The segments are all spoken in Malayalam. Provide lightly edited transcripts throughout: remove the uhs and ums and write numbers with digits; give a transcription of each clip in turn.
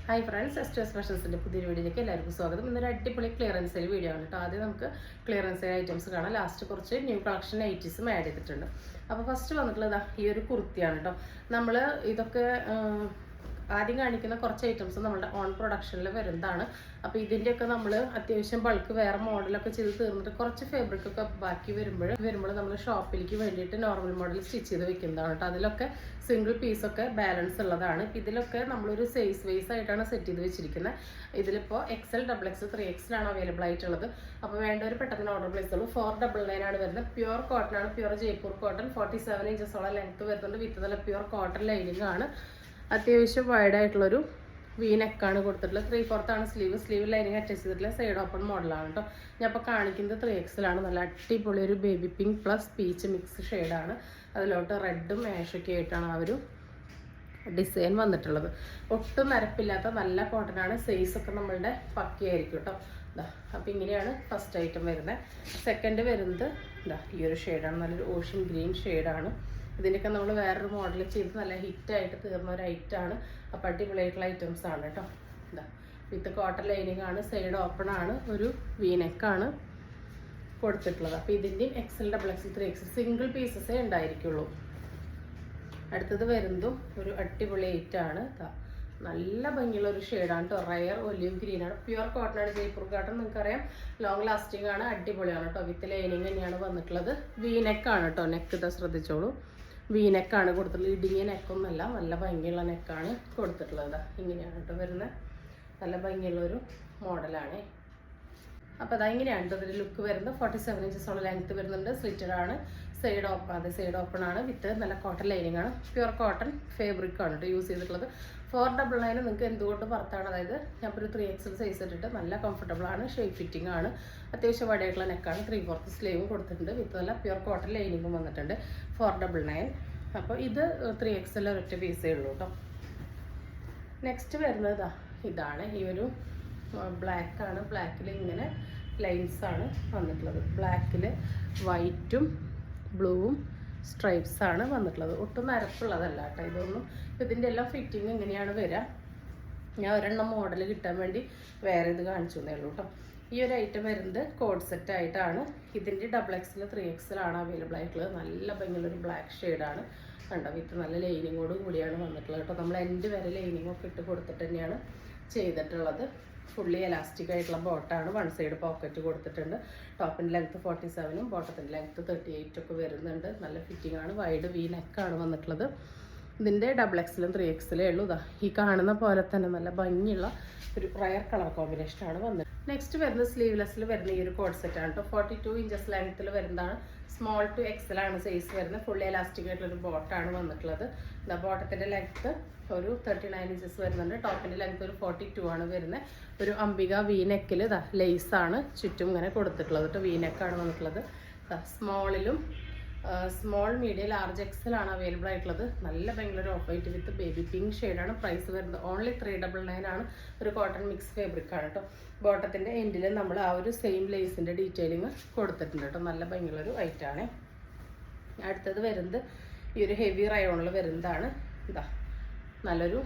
ഹായ് ഫ്രണ്ട്സ്, എസ്റ്റേഴ്സ് ഫാഷൻസിൻ്റെ പുതിയൊരു വീഡിയോയിലേക്ക് എല്ലാവർക്കും സ്വാഗതം. ഇന്നൊരു അടിപൊളി ക്ലിയറൻസ് സെയിൽ വീഡിയോ ആണ് കേട്ടോ. ആദ്യം നമുക്ക് ക്ലിയറൻസ് സെയിൽ ഐറ്റംസ് കാണാം. ലാസ്റ്റ് കുറച്ച് ന്യൂ കളക്ഷൻ നൈറ്റീസും ആഡ് ചെയ്തിട്ടുണ്ട്. അപ്പോൾ ഫസ്റ്റ് വന്നിട്ടുള്ളത് ഈ ഒരു കുർത്തിയാണ് കേട്ടോ. നമ്മൾ ഇതൊക്കെ ആദ്യം കാണിക്കുന്ന കുറച്ച് ഐറ്റംസ് നമ്മുടെ ഓൺ പ്രൊഡക്ഷനിൽ വരുന്നതാണ്. അപ്പോൾ ഇതിൻ്റെയൊക്കെ നമ്മൾ അത്യാവശ്യം ബൾക്ക് വേറെ മോഡലൊക്കെ ചെയ്ത് തീർന്നിട്ട് കുറച്ച് ഫാബ്രിക്കൊക്കെ ബാക്കി വരുമ്പോൾ നമ്മൾ ഷോപ്പിലേക്ക് വേണ്ടിയിട്ട് നോർമൽ മോഡൽ സ്റ്റിച്ച് ചെയ്ത് വെക്കുന്നതാണ് കേട്ടോ. അതിലൊക്കെ സിംഗിൾ പീസൊക്കെ ബാലൻസ് ഉള്ളതാണ്. ഇതിലൊക്കെ നമ്മളൊരു സൈസ് വൈസ് ആയിട്ടാണ് സെറ്റ് ചെയ്ത് വെച്ചിരിക്കുന്നത്. ഇതിലിപ്പോൾ XL, XXL, 3XL ആണ് അവൈലബിൾ ആയിട്ടുള്ളത്. അപ്പോൾ വേണ്ടവർ പെട്ടെന്ന് ഓർഡർ പ്ലേസ് ഉള്ളൂ. 499 ആണ് വരുന്നത്. പ്യുവർ കോട്ടൺ ആണ്, പ്യുവർ ജയ്പൂർ കോട്ടൺ. 47 ഇഞ്ചസോളം ലെങ്ത് വരുന്നുണ്ട്. വിത്ത് നല്ല പ്യുവർ കോട്ടൺ ലൈനിങ് ആണ്. അത്യാവശ്യം വൈഡായിട്ടുള്ളൊരു വീനെക്കാണ് കൊടുത്തിട്ടുള്ളത്. 3/4 ആണ് സ്ലീവ് ലൈനിങ് അറ്റാച്ച് ചെയ്തിട്ടുള്ള സൈഡ് ഓപ്പൺ മോഡലാണ് കേട്ടോ. ഞാൻ ഇപ്പോൾ കാണിക്കുന്നത് 3XL ആണ്. നല്ല അടിപൊളി ഒരു baby pink plus peach mix ഷെയ്ഡാണ്. അതിലോട്ട് റെഡും ആഷൊക്കെ ആയിട്ടാണ് ആ ഒരു ഡിസൈൻ വന്നിട്ടുള്ളത്. ഒട്ടും നരപ്പില്ലാത്ത നല്ല കോട്ടനാണ്. സൈസൊക്കെ നമ്മളുടെ പക്കയായിരിക്കും കേട്ടോ. അപ്പോൾ ഇങ്ങനെയാണ് ഫസ്റ്റ് ഐറ്റം വരുന്നത്. സെക്കൻഡ് വരുന്നത് ഈ ഒരു ഷെയ്ഡാണ്. നല്ലൊരു ഓഷ്യൻ ഗ്രീൻ ഷെയ്ഡാണ്. ഇതിൻ്റെയൊക്കെ നമ്മൾ വേറൊരു മോഡൽ ചെയ്ത് നല്ല ഹിറ്റായിട്ട് തീർന്ന ഒരു ഐറ്റമാണ്. അപ്പോൾ അടിപൊളിയായിട്ടുള്ള ഐറ്റംസ് ആണ് കേട്ടോ. വിത്ത് കോട്ടൺ ലൈനിങ് ആണ്. സൈഡ് ഓപ്പൺ ആണ്. ഒരു വീനെക്കാണ് കൊടുത്തിട്ടുള്ളത്. അപ്പോൾ ഇതിൻ്റെയും XL, XXL, 3XL സിംഗിൾ പീസസേ ഉണ്ടായിരിക്കുള്ളൂ. അടുത്തത് വരുന്നതും ഒരു അടിപൊളി ഐറ്റാണ്. നല്ല ഭംഗിയുള്ള ഒരു ഷെയ്ഡാണ് കേട്ടോ. റയർ ഒലിവ് ഗ്രീൻ ആണ്. പ്യുവർ കോട്ടൺ ആണ്. ജയ്പൂർ കോട്ടൺ നിങ്ങൾക്കറിയാം, ലോങ് ലാസ്റ്റിംഗ് ആണ്. അടിപൊളിയാണ് കേട്ടോ. വിത്ത് ലൈനിങ് തന്നെയാണ് വന്നിട്ടുള്ളത്. വീനെക്കാണ് കേട്ടോ. നെക്ക് ഇതാ ശ്രദ്ധിച്ചോളൂ. വീനെക്കാണ് കൊടുത്തിട്ടുള്ളത്. ഇടുങ്ങിയ നെക്കൊന്നല്ല, നല്ല ഭംഗിയുള്ള നെക്കാണ് കൊടുത്തിട്ടുള്ളത്. ഇങ്ങനെയാണ് കേട്ടോ വരുന്നത്. നല്ല ഭംഗിയുള്ളൊരു മോഡലാണ്. അപ്പോൾ അതാ ഇങ്ങനെയാണ് ഇതിൻ്റെ ലുക്ക് വരുന്നത്. 47 ഇഞ്ചസോളം ലെങ്ത്ത് വരുന്നുണ്ട്. സ്ലിറ്റഡ് ആണ്. സൈഡ് ഓപ്പൺ ആണ്. വിത്ത് നല്ല കോട്ടൺ ലൈനിങ് ആണ്. പ്യുവർ കോട്ടൺ ഫാബ്രിക് ആണ് കേട്ടോ യൂസ് ചെയ്തിട്ടുള്ളത്. 499 നിങ്ങൾക്ക് എന്തുകൊണ്ട് പുറത്താണ്. അതായത് ഞാൻ ഇപ്പോൾ ഒരു 3XL സൈസ് ഇട്ടിട്ട് നല്ല കംഫർട്ടബിൾ ആണ്. ഷേപ്പ് ഫിറ്റിംഗ് ആണ്. അത്യാവശ്യം വടയായിട്ടുള്ള നെക്കാണ്. 3/4 സ്ലീവും കൊടുത്തിട്ടുണ്ട്. വിത്ത് നല്ല പ്യുവർ കോട്ടൺ ലൈനിങ്ങും വന്നിട്ടുണ്ട്. 499. അപ്പോൾ ഇത് 3XL ഒരൊറ്റ പീസേ ഉള്ളൂ കേട്ടോ. നെക്സ്റ്റ് വരുന്നത് ഇതാണ്. ഈ ഒരു ബ്ലാക്ക് ആണ്. ബ്ലാക്കിൽ ഇങ്ങനെ ലൈൻസ് ആണ് വന്നിട്ടുള്ളത്. ബ്ലാക്കിൽ വൈറ്റും ബ്ലൂവും സ്ട്രൈപ്സ് ആണ് വന്നിട്ടുള്ളത്. ഒട്ടും നരപ്പുള്ളതല്ല കേട്ടോ ഇതൊന്നും. ഇതിൻ്റെ എല്ലാം ഫിറ്റിങ് ഇങ്ങനെയാണ് വരിക. ഞാൻ ഒരെണ്ണം മോഡൽ കിട്ടാൻ വേണ്ടി വേറെ ഇത് കാണിച്ചു തന്നേ ഉള്ളൂ കേട്ടോ. ഈ ഒരു ഐറ്റം വരുന്നത് കോഡ് സെറ്റ് ആയിട്ടാണ്. ഇതിൻ്റെ XXL, 3XL ആണ് അവൈലബിൾ ആയിട്ടുള്ളത്. നല്ല ഭംഗിയുള്ളൊരു ബ്ലാക്ക് ഷെയ്ഡാണ് കണ്ടോ. വിത്ത് നല്ല ലൈനിങ്ങോട് കൂടിയാണ് വന്നിട്ടുള്ളത് കേട്ടോ. നമ്മൾ എൻഡ് വരെ ലൈനിങ്ങൊക്കെ ഇട്ട് കൊടുത്തിട്ട് തന്നെയാണ് ചെയ്തിട്ടുള്ളത്. ഫുള്ളി എലാസ്റ്റിക് ആയിട്ടുള്ള ബോട്ടാണ്. വൺ സൈഡ് പോക്കറ്റ് കൊടുത്തിട്ടുണ്ട്. ടോപ്പിൻ്റെ ലെങ്ത്ത് 47ഉം ബോട്ടത്തിൻ്റെ ലെങ്ത്ത് 38 ഒക്കെ വരുന്നുണ്ട്. നല്ല ഫിറ്റിംഗ് ആണ്. വൈഡ് വി നെക്കാണ് വന്നിട്ടുള്ളത്. ഇതിൻ്റെ XXL, 3XL ഉള്ളൂ. ഈ കാണുന്ന പോലെ തന്നെ നല്ല ഭംഗിയുള്ള ഒരു റയർ കളർ കോമ്പിനേഷനാണ് വന്നത്. നെക്സ്റ്റ് വരുന്നത് സ്ലീവ്ലെസ്സിൽ വരുന്ന ഈ ഒരു കോഡ് സെറ്റാണ് കേട്ടോ. 42 ഇഞ്ചസ് ലെങ്ത്തിൽ വരുന്നതാണ്. സ്മോൾ ടു XL ആണ് സൈസ് വരുന്നത്. ഫുള്ളി എലാസ്റ്റിക് ആയിട്ടുള്ളൊരു ബോട്ടാണ് വന്നിട്ടുള്ളത്. ബോട്ടത്തിൻ്റെ ലെങ്ത്ത് ഒരു 39 ഇഞ്ചസ് വരുന്നുണ്ട്. ടോപ്പിൻ്റെ ലെങ്ത്ത് ഒരു 42 ആണ് വരുന്നത്. ഒരു അംബിക വി നെക്കിൽ ലേസാണ് ചുറ്റും ഇങ്ങനെ കൊടുത്തിട്ടുള്ളത് കേട്ടോ. വി നെക്കാണ് വന്നിട്ടുള്ളത്. സ്മോളിലും സ്മോൾ, മീഡിയം, ലാർജ് XL ആണ് അവൈലബിൾ ആയിട്ടുള്ളത്. നല്ല ഭയങ്കര of white with baby pink ഷെയ്ഡാണ്. പ്രൈസ് വരുന്നത് ഓൺലി 399 ആണ്. ഒരു കോട്ടൺ മിക്സ് ഫാബ്രിക് ആണ് കേട്ടോ. ബോട്ടത്തിൻ്റെ എൻഡിൽ നമ്മൾ ആ ഒരു സെയിം ലേസിൻ്റെ ഡീറ്റെയിലിങ് കൊടുത്തിട്ടുണ്ട് കേട്ടോ. നല്ല ഭംഗിയുള്ളൊരു ഐറ്റാണ്. അടുത്തത് വരുന്നത് ഈ ഒരു ഹെവി റയോണിൽ വരുന്നതാണ്. നല്ലൊരു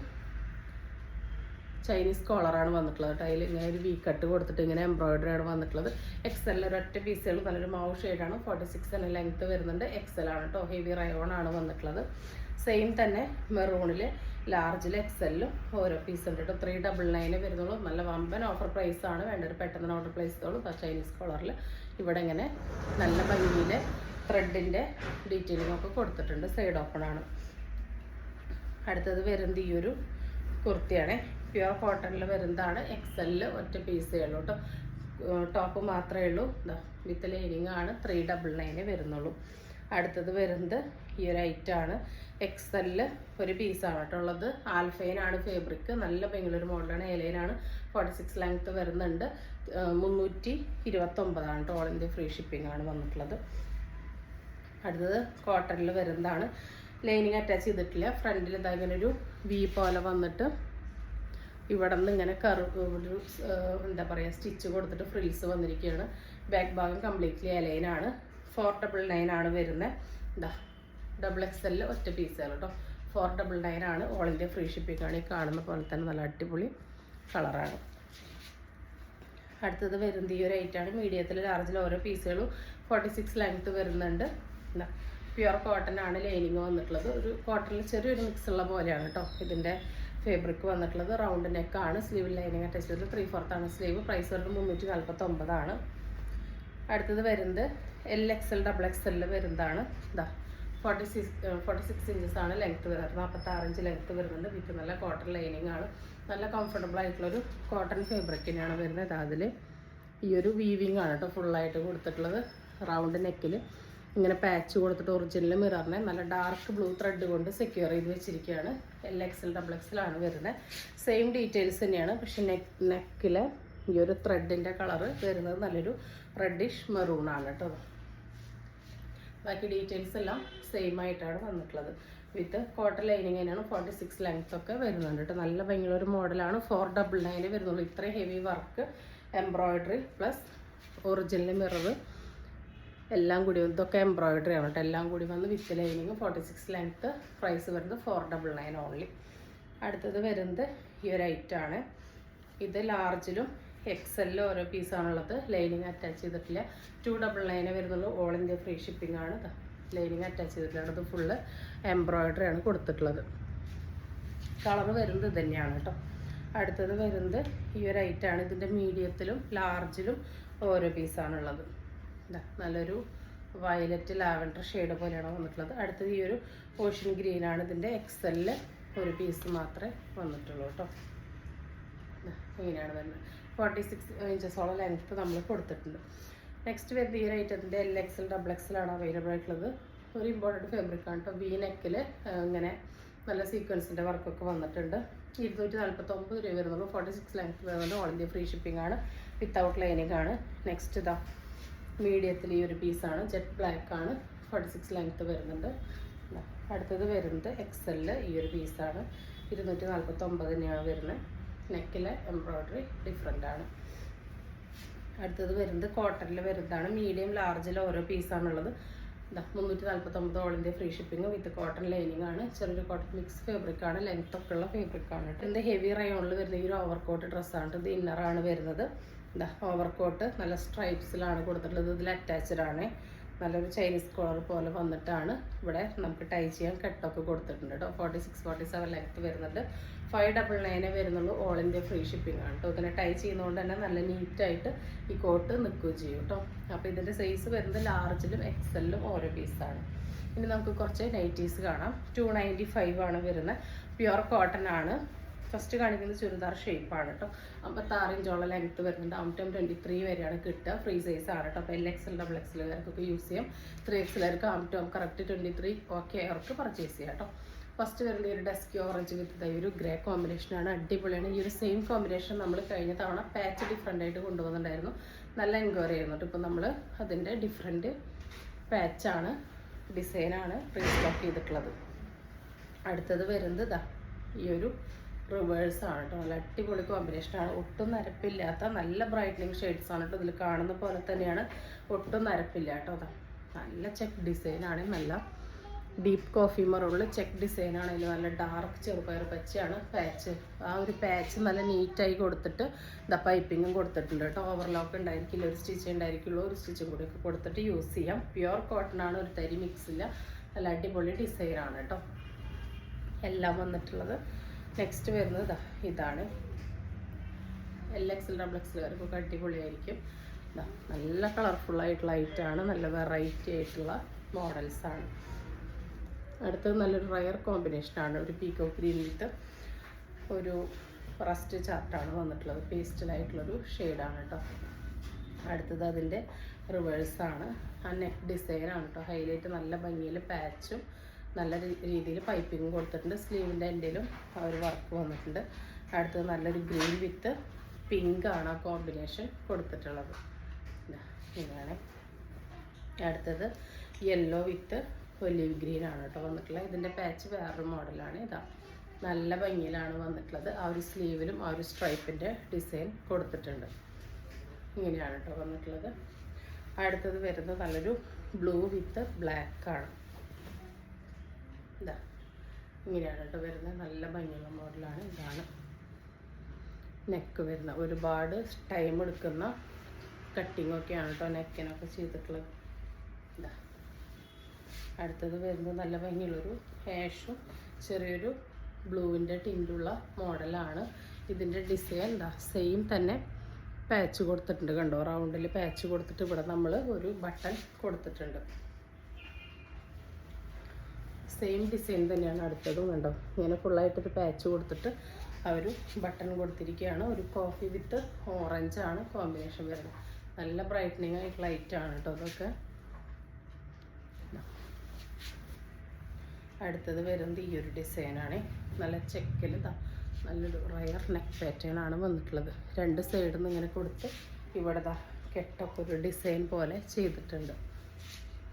ചൈനീസ് കോളറാണ് വന്നിട്ടുള്ളത് കേട്ടോ. അതിൽ ഇങ്ങനെ ഒരു വി കട്ട് കൊടുത്തിട്ട് ഇങ്ങനെ എംബ്രോയിഡറി ആണ് വന്നിട്ടുള്ളത്. XL ഒരൊറ്റ പീസുകൾ നല്ലൊരു മാവ് ഷെയ്ഡാണ്. 46 തന്നെ ലെങ്ത്ത് വരുന്നുണ്ട്. XL ആണ് കേട്ടോ. ഹെവി റയോൺ ആണ് വന്നിട്ടുള്ളത്. സെയിം തന്നെ മെറൂണിൽ, ലാർജിൽ, XLലും ഓരോ പീസ് ഉണ്ട് കേട്ടോ. 399 വരുന്നുള്ളൂ. നല്ല വമ്പൻ ഓഫർ പ്രൈസ് ആണ്. വേണ്ടൊരു പെട്ടെന്ന് ഓർഡർ പ്ലേസ് ചെയ്തോളൂ. ചൈനീസ് കോളറിൽ ഇവിടെ ഇങ്ങനെ നല്ല ഭംഗിയിൽ ത്രെഡിൻ്റെ ഡീറ്റെയിലിംഗ് ഒക്കെ കൊടുത്തിട്ടുണ്ട്. സൈഡ് ഓപ്പൺ ആണ്. അടുത്തത് വരുന്നത് ഈ ഒരു കുർത്തിയാണ്. പ്യുവർ കോട്ടണിൽ വരുന്നതാണ്. XL ഒറ്റ പീസേ ഉള്ളൂ കേട്ടോ. ടോപ്പ് മാത്രമേ ഉള്ളൂ. വിത്ത് ലൈനിങ് ആണ്. 399 വരുന്നുള്ളൂ. അടുത്തത് വരുന്നത് ഈ ഒരു ഐറ്റാണ്. XL ഒരു പീസാണ് കേട്ടോ ഉള്ളത്. ആൽഫൈനാണ് ഫാബ്രിക്. നല്ല ഭംഗിയുള്ളൊരു മോഡലാണ്. എലൈനാണ്. 46 ലെങ്ത്ത് വരുന്നുണ്ട്. 329 ആണ് കേട്ടോ. ഓൾ ഇന്ത്യ ഫ്രീ ഷിപ്പിംഗ് ആണ് വന്നിട്ടുള്ളത്. അടുത്തത് കോട്ടണിൽ വരുന്നതാണ്. ലൈനിങ് അറ്റാച്ച് ചെയ്തിട്ടില്ല. ഫ്രണ്ടിൽ ഇങ്ങനെ ഒരു വി പോലെ വന്നിട്ട് ഇവിടെ നിന്ന് ഇങ്ങനെ ഒരു എന്താ പറയുക സ്റ്റിച്ച് കൊടുത്തിട്ട് ഫ്രിൽസ് വന്നിരിക്കുകയാണ്. ബാക്ക് ഭാഗം കംപ്ലീറ്റ്ലി എലൈനാണ്. 499 ആണ് വരുന്നത്. XXL ഒറ്റ പീസുകൾ കേട്ടോ. 499 ആണ്. ഓൾ ഇന്ത്യ ഫ്രീ ഷിപ്പിംഗ് ആണ്. ഈ കാണുന്ന പോലെ തന്നെ നല്ല അടിപൊളി കളറാണ്. അടുത്തത് വരുന്നത് ഈ ഒരു ഐറ്റാണ്. മീഡിയത്തിൽ ലാർജിൽ ഓരോ പീസുകളും 46 ലെങ്ത് വരുന്നുണ്ട്. പ്യുവർ കോട്ടൺ ആണ് ലൈനിങ് വന്നിട്ടുള്ളത്. ഒരു കോട്ടണിൽ ചെറിയൊരു മിക്സ് ഉള്ള പോലെയാണ് കേട്ടോ ഇതിൻ്റെ ഫാബ്രിക് വന്നിട്ടുള്ളത്. റൗണ്ട് നെക്കാണ്. സ്ലീവ് ലൈനിങ് അറ്റാച്ച് ചെയ്തത്. 3/4 ആണ് സ്ലീവ്. പ്രൈസ് വരുന്നത് 349 ആണ്. അടുത്തത് വരുന്നത് LXL XXL വരുന്നതാണ്. ഇതാ 46 ഇഞ്ചസ് ആണ് ലെങ്ത്ത് വരുന്നത്. 46 ഇഞ്ച് ലെങ്ത്ത് വരുന്നുണ്ട്. വിത്ത് നല്ല കോട്ടൺ ലൈനിങ് ആണ്. നല്ല കംഫർട്ടബിൾ ആയിട്ടുള്ളൊരു കോട്ടൺ ഫാബ്രിക്കിനാണ് വരുന്നത്. അതിൽ ഈ ഒരു വീവിങ് ആണ് കേട്ടോ ഫുള്ളായിട്ട് കൊടുത്തിട്ടുള്ളത്. റൗണ്ട് നെക്കിൽ ഇങ്ങനെ പാച്ച് കൊടുത്തിട്ട് ഒറിജിനൽ മിററിനെ നല്ല ഡാർക്ക് ബ്ലൂ ത്രെഡ് കൊണ്ട് സെക്യൂർ ചെയ്ത് വെച്ചിരിക്കുകയാണ്. LXL XXL ആണ് വരുന്നത്. സെയിം ഡീറ്റെയിൽസ് തന്നെയാണ്. പക്ഷെ നെക്കിൽ ഈ ഒരു ത്രെഡിൻ്റെ കളറ് വരുന്നത് നല്ലൊരു റെഡിഷ് മെറൂൺ ആണ് കേട്ടോ. ബാക്കി ഡീറ്റെയിൽസ് എല്ലാം സെയിം ആയിട്ടാണ് വന്നിട്ടുള്ളത്. വിത്ത് കോട്ടൺ ലൈനിങ് തന്നെയാണ്. 46 ലെങ്ത് ഒക്കെ വരുന്നുണ്ട് കേട്ടോ. നല്ല ഭംഗിയുള്ള ഒരു മോഡലാണ്. 499 വരുന്നുള്ളൂ. ഇത്രയും heavy work, embroidery plus original mirror എല്ലാം കൂടി ഇതൊക്കെ എംബ്രോയിഡറി ആണ് കേട്ടോ. എല്ലാം കൂടി വന്ന് വിത്ത് ലൈനിങ് 46 ലെങ്ത്ത്. പ്രൈസ് വരുന്നത് 499 ഓൺലി. അടുത്തത് വരുന്നത് ഈ ഒരു ഐറ്റാണ്. ഇത് ലാർജിലും XL ഓരോ പീസാണുള്ളത്. ലൈനിങ് അറ്റാച്ച് ചെയ്തിട്ടില്ല. 299 വരുന്നുള്ളൂ. ഓൾ ഇന്ത്യ ഫ്രീ ഷിപ്പിംഗ് ആണ്. ലൈനിങ് അറ്റാച്ച് ചെയ്തിട്ടില്ല. അത് ഫുള്ള് എംബ്രോയിഡറി ആണ് കൊടുത്തിട്ടുള്ളത്. കളർ വരുന്നത് ഇത് തന്നെയാണ് കേട്ടോ. അടുത്തത് വരുന്നത് ഈ ഒരു ഐറ്റാണ്. ഇതിൻ്റെ മീഡിയത്തിലും ലാർജിലും ഓരോ പീസാണുള്ളത്. നല്ലൊരു വയലറ്റ് ലാവൻഡർ ഷെയ്ഡ് പോലെയാണ് വന്നിട്ടുള്ളത്. അടുത്തത് ഈ ഒരു ഓഷ്യൻ ഗ്രീനാണ്. ഇതിൻ്റെ XL ഒരു പീസ് മാത്രമേ വന്നിട്ടുള്ളൂ കേട്ടോ. ഇങ്ങനെയാണ് വരുന്നത്. 46 ഇഞ്ചസോളം ലെങ്ത്ത് നമ്മൾ കൊടുത്തിട്ടുണ്ട്. നെക്സ്റ്റ് വരുന്ന ഈ ഒരു ഐറ്റത്തിൻ്റെ LXL XXL ആണ് അവൈലബിൾ ആയിട്ടുള്ളത്. ഒരു ഇമ്പോർട്ടൻറ്റ് ഫാബ്രിക്കാണ് കേട്ടോ. വി നെക്കിൽ ഇങ്ങനെ നല്ല സീക്വൻസിൻ്റെ വർക്കൊക്കെ വന്നിട്ടുണ്ട്. 249 രൂപ വരുന്നുള്ളൂ. 46 ലെങ്ത്ത് വരുന്നുണ്ട്. ഓൾ ഇന്ത്യ ഫ്രീ ഷിപ്പിംഗ് ആണ്. വിത്തൗട്ട് ലൈനിങ് ആണ്. നെക്സ്റ്റ് ഇതാ മീഡിയത്തിൽ ഈ ഒരു പീസാണ്. ജെറ്റ് ബ്ലാക്ക് ആണ്. 46 ലെങ്ത്ത് വരുന്നുണ്ട്. അടുത്തത് വരുന്നത് XL ഈ ഒരു പീസാണ്. 249 തന്നെയാണ് വരുന്നത്. നെക്കിലെ എംബ്രോയിഡറി ഡിഫറെൻ്റ് ആണ്. അടുത്തത് വരുന്നത് കോട്ടണിൽ വരുന്നതാണ്. മീഡിയം ലാർജിൽ ഓരോ പീസാണുള്ളത്. 349 ഓൾ ഇന്ത്യ ഫ്രീ ഷിപ്പിംഗ് വിത്ത് കോട്ടൺ ലൈനിങ് ആണ്. ചെറിയൊരു കോട്ടൺ മിക്സ് ഫാബ്രിക് ആണ്. ലെങ്ത് ഒക്കെ ഉള്ള ഫാബ്രിക് ആണ് കേട്ടോ. ഇതിൻ്റെ ഹെവി റയോണിൽ വരുന്ന ഈ ഒരു ഓവർകോട്ട് ഡ്രസ്സാണ്. ഇത് ഇന്നറാണ് വരുന്നത്. ഓവർകോട്ട് നല്ല സ്ട്രൈപ്സിലാണ് കൊടുത്തിട്ടുള്ളത്. ഇതിൽ അറ്റാച്ച്ഡ് ആണ്. നല്ലൊരു ചൈനീസ് കോളർ പോലെ വന്നിട്ടാണ് ഇവിടെ നമുക്ക് ടൈ ചെയ്യാൻ കെട്ടൊക്കെ കൊടുത്തിട്ടുണ്ട് കേട്ടോ. 46-47 ലെങ്ത്ത് വരുന്നുണ്ട്. 599 വരുന്നുള്ളൂ. ഓൾ ഇന്ത്യ ഫ്രീ ഷിപ്പിംഗ് ആണ് കേട്ടോ. ഇങ്ങനെ ടൈ ചെയ്യുന്നതുകൊണ്ട് തന്നെ നല്ല നീറ്റായിട്ട് ഈ കോട്ട് നിൽക്കുകയും ചെയ്യും കേട്ടോ. അപ്പോൾ ഇതിൻ്റെ സൈസ് വരുന്നത് ലാർജിലും XL ഓരോ പീസാണ്. ഇനി നമുക്ക് കുറച്ച് നൈറ്റീസ് കാണാം. 295 ആണ് വരുന്നത്. പ്യുവർ കോട്ടൺ ആണ്. ഫസ്റ്റ് കാണിക്കുന്നത് ചുരിദാർ ഷേപ്പാണ് കേട്ടോ. 56 ഇഞ്ചോളം ലെങ്ത്ത് വരുന്നുണ്ട്. ഔട്ടം 23 വരെയാണ് കിട്ടുക. ഫ്രീ സൈസ് ആണ് കേട്ടോ. അപ്പോൾ LXL XXLകാർക്കൊക്കെ യൂസ് ചെയ്യാം. 3XLകാർക്ക് ഔട്ടം കറക്റ്റ് 23 ഓക്കെ അവർക്ക് പർച്ചേസ് ചെയ്യാം കേട്ടോ. ഫസ്റ്റ് വരുന്ന ഒരു ഡസ്കി ഓറഞ്ച് വിത്ത് ഒരു ഗ്രേ കോമ്പിനേഷനാണ്. അടിപൊളിയാണ്. ഈ ഒരു സെയിം കോമ്പിനേഷൻ നമ്മൾ കഴിഞ്ഞ തവണ പാച്ച് ഡിഫറെൻ്റ് ആയിട്ട് കൊണ്ടുവന്നിട്ടുണ്ടായിരുന്നു. നല്ല എൻക്വയറി ആയിരുന്നു കേട്ടോ. ഇപ്പോൾ നമ്മൾ അതിൻ്റെ ഡിഫറെൻറ്റ് പാച്ചാണ്, ഡിസൈനാണ് റീസ്റ്റോക്ക് ചെയ്തിട്ടുള്ളത്. അടുത്തത് വരുന്നത് ഇതാ ഈ ഒരു റിവേഴ്സാണ് കേട്ടോ. നല്ല അടിപൊളി കോമ്പിനേഷനാണ്. ഒട്ടും നരപ്പില്ലാത്ത നല്ല ബ്രൈറ്റനിങ് ഷെയ്ഡ്സാണ് കേട്ടോ. ഇതിൽ കാണുന്ന പോലെ തന്നെയാണ്. ഒട്ടും നരപ്പില്ല കേട്ടോ. അതാ നല്ല ചെക്ക് ഡിസൈനാണ്. നല്ല ഡീപ്പ് കോഫി മറൂണിൽ ചെക്ക് ഡിസൈനാണ്. അതിൽ നല്ല ഡാർക്ക് ചെറുപയർ പച്ചയാണ് പാച്ച്. ആ ഒരു പാച്ച് നല്ല നീറ്റായി കൊടുത്തിട്ട് ഇതാ പൈപ്പിങ്ങും കൊടുത്തിട്ടുണ്ട് കേട്ടോ. ഓവർലോക്ക് ഉണ്ടായിരിക്കില്ല. ഒരു സ്റ്റിച്ച് ഉണ്ടായിരിക്കുള്ളൂ. ഒരു സ്റ്റിച്ചും കൂടി ഒക്കെ കൊടുത്തിട്ട് യൂസ് ചെയ്യാം. പ്യുവർ കോട്ടൺ ആണ്. ഒരു തരി മിക്സ് ഇല്ല. നല്ല അടിപൊളി ഡിസൈനാണ് കേട്ടോ എല്ലാം വന്നിട്ടുള്ളത്. നെക്സ്റ്റ് വരുന്നത് ഇതാണ്. LXL XXLകാർക്കൊക്കെ അടിപൊളിയായിരിക്കും. നല്ല കളർഫുള്ളായിട്ടുള്ള ഐറ്റാണ്. നല്ല വെറൈറ്റി ആയിട്ടുള്ള മോഡൽസാണ്. അടുത്തത് നല്ലൊരു റയർ കോമ്പിനേഷനാണ്. ഒരു പീക്കോക്ക് ഗ്രീൻ വിത്ത് ഒരു റസ്റ്റ് ചാർട്ടാണ് വന്നിട്ടുള്ളത്. പേസ്റ്റലായിട്ടുള്ളൊരു ഷെയ്ഡാണ് കേട്ടോ. അടുത്തത് അതിൻ്റെ റിവേഴ്സാണ്. ആ നെക്ക് ഡിസൈനാണ് കേട്ടോ. ഹൈലൈറ്റ് നല്ല ഭംഗിയിൽ പാച്ചും നല്ല രീതിയിൽ പൈപ്പിങ്ങും കൊടുത്തിട്ടുണ്ട്. സ്ലീവിൻ്റെ എൻ്റെയിലും ആ ഒരു വർക്ക് വന്നിട്ടുണ്ട്. അടുത്തത് നല്ലൊരു ഗ്രീൻ വിത്ത് പിങ്ക് ആണ് ആ കോമ്പിനേഷൻ കൊടുത്തിട്ടുള്ളത്. ഇങ്ങനെ അടുത്തത് യെല്ലോ വിത്ത് ഒലിവ് ഗ്രീൻ ആണ് കേട്ടോ വന്നിട്ടുള്ളത്. ഇതിൻ്റെ പാച്ച് വേറൊരു മോഡലാണ്. ഇതാ നല്ല ഭംഗിയിലാണ് വന്നിട്ടുള്ളത്. ആ ഒരു സ്ലീവിലും ആ ഒരു സ്ട്രൈപ്പിൻ്റെ ഡിസൈൻ കൊടുത്തിട്ടുണ്ട്. ഇങ്ങനെയാണ് കേട്ടോ വന്നിട്ടുള്ളത്. അടുത്തത് വരുന്നത് നല്ലൊരു ബ്ലൂ വിത്ത് ബ്ലാക്ക് ആണ്. ഇതാ ഇങ്ങനെയാണ് കേട്ടോ വരുന്നത്. നല്ല ഭംഗിയുള്ള മോഡലാണ്. ഇതാണ് നെക്ക് വരുന്ന, ഒരുപാട് ടൈം എടുക്കുന്ന കട്ടിങ്ങൊക്കെയാണ് കേട്ടോ നെക്കിനൊക്കെ ചെയ്തിട്ടുള്ളത്. ഇതാ അടുത്തത് വരുന്നത് നല്ല ഭംഗിയുള്ളൊരു ഹാഷും ചെറിയൊരു ബ്ലൂവിൻ്റെ ടിൻ്റുള്ള മോഡലാണ്. ഇതിൻ്റെ ഡിസൈൻ എന്താ സെയിം തന്നെ പാച്ച് കൊടുത്തിട്ടുണ്ട് കണ്ടോ, റൗണ്ടിൽ പാച്ച് കൊടുത്തിട്ട് ഇവിടെ നമ്മൾ ഒരു ബട്ടൺ കൊടുത്തിട്ടുണ്ട്. സെയിം ഡിസൈൻ തന്നെയാണ് അടുത്തതും കണ്ടോ, ഇങ്ങനെ ഫുള്ളായിട്ടൊരു പാച്ച് കൊടുത്തിട്ട് അവർ ബട്ടൺ കൊടുത്തിരിക്കുകയാണ്. ഒരു കോഫി വിത്ത് ഓറഞ്ചാണ് കോമ്പിനേഷൻ വരുന്നത്. നല്ല ബ്രൈറ്റനിങ് ആയിട്ട് ലൈറ്റാണ് കേട്ടോ അതൊക്കെ. അടുത്തത് വരുന്നത് ഈ ഒരു ഡിസൈനാണ്. നല്ല ചെക്കിൽ നല്ലൊരു റയർ നെക്ക് പാറ്റേൺ ആണ് വന്നിട്ടുള്ളത്. രണ്ട് സൈഡിൽ നിന്ന് ഇങ്ങനെ കൊടുത്ത് ഇവിടെ കെട്ടൊക്കെ ഒരു ഡിസൈൻ പോലെ ചെയ്തിട്ടുണ്ട്.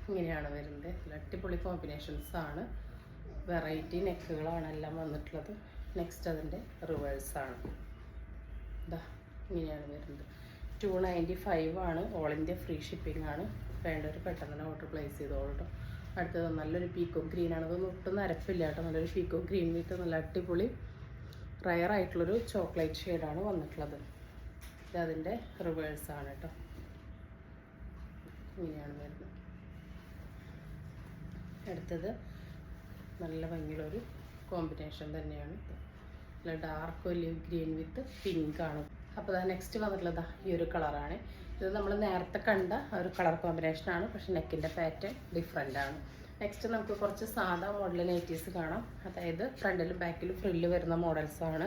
ഇങ്ങനെയാണ് വരുന്നത്. അടിപൊളി കോമ്പിനേഷൻസ് ആണ്. വെറൈറ്റി നെക്കുകളാണ് എല്ലാം വന്നിട്ടുള്ളത്. നെക്സ്റ്റ് അതിൻ്റെ റിവേഴ്സാണ്. ഇങ്ങനെയാണ് വരുന്നത്. 295 ആണ്. ഓൾ ഇന്ത്യ ഫ്രീ ഷിപ്പിംഗ് ആണ്. വേണ്ടവർ പെട്ടെന്ന് തന്നെ ഓർഡർ പ്ലേസ് ചെയ്തോളൂ കേട്ടോ. അടുത്തത് നല്ലൊരു പീക്കോ ഗ്രീൻ ആണ്. അതൊന്നും ഒട്ടും നരപ്പില്ല കേട്ടോ. നല്ലൊരു പീക്കോ ഗ്രീൻ വിത്ത് നല്ല അടിപൊളി റയർ ആയിട്ടുള്ളൊരു ചോക്ലേറ്റ് ഷെയ്ഡാണ് വന്നിട്ടുള്ളത്. ഇതതിൻ്റെ റിവേഴ്സാണ് കേട്ടോ. ഇങ്ങനെയാണ് വരുന്നത്. അടുത്തത് നല്ല ഭംഗിയുള്ളൊരു കോമ്പിനേഷൻ തന്നെയാണ്. നല്ല ഡാർക്ക് ഒലിവ് ഗ്രീൻ വിത്ത് പിങ്ക് ആണ്. അപ്പോൾ നെക്സ്റ്റ് വന്നിട്ടുള്ളത് ഈ ഒരു കളറാണ്. ഇത് നമ്മൾ നേരത്തെ കണ്ട ഒരു കളർ കോമ്പിനേഷനാണ്, പക്ഷേ നെക്കിൻ്റെ പാറ്റേൺ ഡിഫറെൻ്റ് ആണ്. നെക്സ്റ്റ് നമുക്ക് കുറച്ച് സാധാ മോഡൽ നൈറ്റീസ് കാണാം. അതായത് ഫ്രണ്ടിലും ബാക്കിലും ഫ്രില്ല് വരുന്ന മോഡൽസാണ്.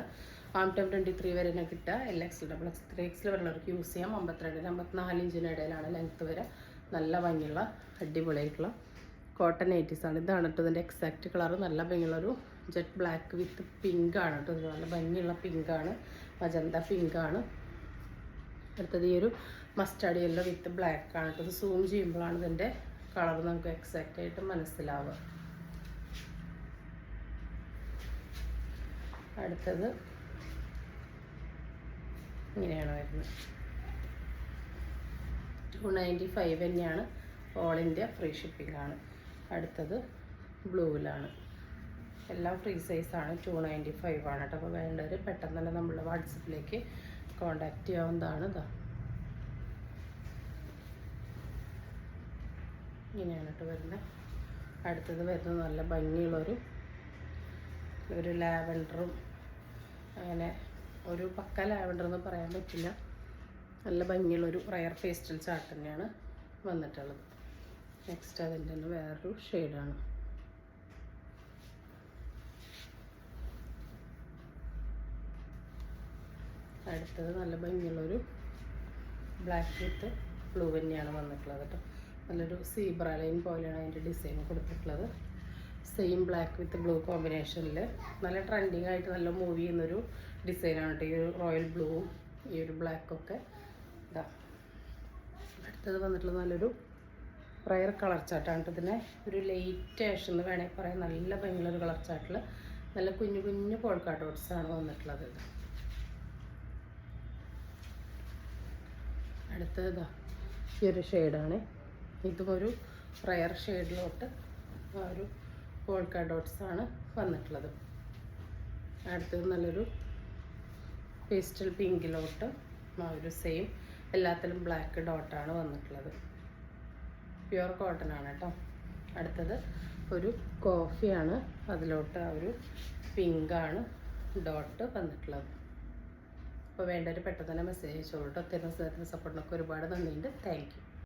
ആം ടൈം 23 വരെ തന്നെ കിട്ടുക. LXL, XXL, 3XL വരുന്നവർക്ക് യൂസ് ചെയ്യാം. 52-54 ഇഞ്ചിന് ഇടയിലാണ് ലെങ്ത്ത് വരിക. നല്ല ഭംഗിയുള്ള അടിപൊളിയായിട്ടുള്ള കോട്ടൺ നൈറ്റീസാണ്. ഇതാണ് കേട്ടോ ഇതിൻ്റെ എക്സാക്റ്റ് കളർ. നല്ല ഭംഗിയുള്ളൊരു ജെറ്റ് ബ്ലാക്ക് വിത്ത് പിങ്ക് ആണ് കേട്ടോ. ഇത് നല്ല ഭംഗിയുള്ള പിങ്കാണ്, മജന്ത പിങ്കാണ്. അടുത്തത് ഈ ഒരു മസ്റ്റാർഡ് യെല്ലോ വിത്ത് ബ്ലാക്ക് ആണ് കേട്ടോ. ഇത് സൂം ചെയ്യുമ്പോഴാണ് ഇതിൻ്റെ കളർ നമുക്ക് എക്സാക്റ്റ് ആയിട്ട് മനസ്സിലാവുക. അടുത്തത് ഇങ്ങനെയാണ് വരുന്നത്. 295 തന്നെയാണ്. ഓൾ ഇന്ത്യ ഫ്രീ ഷിപ്പിംഗ് ആണ്. അടുത്തത് ബ്ലൂവിലാണ്. എല്ലാം ഫ്രീ സൈസാണ്. 295 ആണ് കേട്ടോ. അപ്പോൾ വേണ്ടവർ പെട്ടെന്ന് തന്നെ നമ്മളുടെ വാട്സപ്പിലേക്ക് കോണ്ടാക്ട് ചെയ്യാവുന്നതാണ്. ഇങ്ങനെയാണ് കേട്ടോ വരുന്നത്. അടുത്തത് വരുന്നത് നല്ല ഭംഗിയുള്ളൊരു ലാവൻഡറും, അങ്ങനെ ഒരു പക്ക ലാവൻഡർ എന്ന് പറയാൻ പറ്റില്ല. നല്ല ഭംഗിയുള്ളൊരു റയർ പേസ്റ്റൽ ചാർട്ട് തന്നെയാണ് വന്നിട്ടുള്ളത്. നെക്സ്റ്റ് അതിൻ്റെ തന്നെ വേറൊരു ഷെയ്ഡാണ്. അടുത്തത് നല്ല ഭംഗിയുള്ളൊരു ബ്ലാക്ക് വിത്ത് ബ്ലൂ തന്നെയാണ് വന്നിട്ടുള്ളത് കേട്ടോ. നല്ലൊരു സീബ്ര ലൈൻ പോലെയാണ് അതിൻ്റെ ഡിസൈൻ കൊടുത്തിട്ടുള്ളത്. സെയിം ബ്ലാക്ക് വിത്ത് ബ്ലൂ കോമ്പിനേഷനിൽ നല്ല ട്രെൻഡിങ് ആയിട്ട് നല്ല മൂവ് ചെയ്യുന്നൊരു ഡിസൈനാണ് കേട്ടോ. ഈ ഒരു റോയൽ ബ്ലൂവും ഈ ഒരു ബ്ലാക്കൊക്കെ. അടുത്തത് വന്നിട്ടുള്ളത് നല്ലൊരു റയർ കളർ ചാർട്ടാണ് കേട്ടോ. ഇതിനെ ഒരു ലൈറ്റ് ആഷ് എന്ന് വേണമെങ്കിൽ പറയാം. നല്ല ഭംഗിയുള്ളൊരു കളർ ചാർട്ടിൽ നല്ല കുഞ്ഞു കുഞ്ഞു പോൾക്കാ ഡോട്ട്സാണ് വന്നിട്ടുള്ളത്. അടുത്തത് ഈ ഒരു ഷെയ്ഡാണ്. ഇതും ഒരു റയർ ഷെയ്ഡിലോട്ട് ഒരു പോൾക്കാ ഡോട്ട്സാണ് വന്നിട്ടുള്ളത്. അടുത്തത് നല്ലൊരു പേസ്റ്റൽ പിങ്കിലോട്ട് ഒരു സെയിം എല്ലാത്തിലും ബ്ലാക്ക് ഡോട്ടാണ് വന്നിട്ടുള്ളത്. പ്യുവർ കോട്ടൺ ആണ് കേട്ടോ. അടുത്തത് ഒരു കോഫിയാണ്. അതിലോട്ട് ഒരു പിങ്കാണ് ഡോട്ട് വന്നിട്ടുള്ളത്. അപ്പോൾ വേണ്ടവർ പെട്ടെന്ന് തന്നെ മെസ്സേജ് അയച്ചോളൂ കേട്ടോ. തരുന്ന സപ്പോർട്ടിനൊക്കെ ഒരുപാട് നന്ദിയുണ്ട്. Thank you.